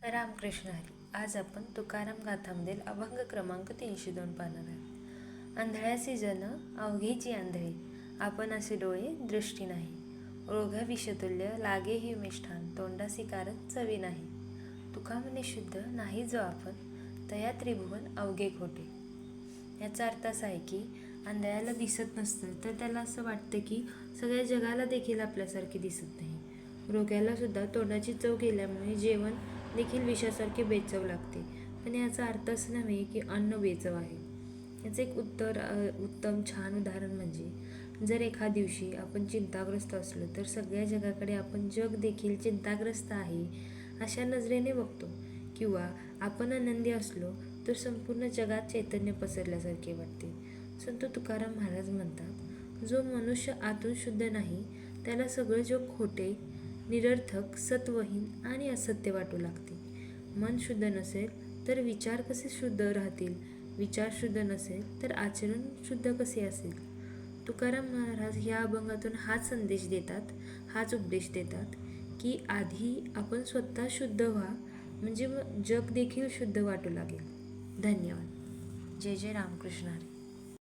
रामकृष्ण हरी. आज आपण तुकाराम गाथामधील अभंग क्रमांक 302 पाहणार आहोत. आंधळ्याचे जन अवघेची आंधळे, आपण असे डोळे दृष्टी नाही. ओळघा विषतुल्य लागे हे मिष्ठान, तोंडासी कारक चवी नाही. तुका म्हणे शुद्ध नाही जो आपण, तया त्रिभुवन अवघे खोटे. याचा अर्थ असा आहे की आंधळ्याला दिसत नसतं तर त्याला असं वाटतं की सगळ्या जगाला देखील आपल्यासारखे दिसत नाही. रोग्याला सुद्धा तोंडाची चव गेल्यामुळे जेवण देखील विषासारखे बेचव लागते. पण याचा अर्थ असं नव्हे की अन्न बेचव आहे. याचं एक उत्तम छान उदाहरण म्हणजे जर एका दिवशी आपण चिंताग्रस्त असलो तर सगळ्या जगाकडे आपण जग देखील चिंताग्रस्त आहे अशा नजरेने बघतो. किंवा आपण आनंदी असलो तर संपूर्ण जगात चैतन्य पसरल्यासारखे वाटते. संत तुकाराम महाराज म्हणतात, जो मनुष्य आतून शुद्ध नाही त्याला सगळं जग खोटे, निरर्थक, सत्वहीन आणि असत्य वाटू लागते. मन शुद्ध नसेल तर विचार कसे शुद्ध राहतील? विचार शुद्ध नसेल तर आचरण शुद्ध कसे असेल? तुकाराम महाराज ह्या अभंगातून हाच संदेश देतात, हाच उपदेश देतात की आधी आपण स्वतः शुद्ध व्हा, म्हणजे जग देखील शुद्ध वाटू लागेल. धन्यवाद. जय जय रामकृष्ण हरी.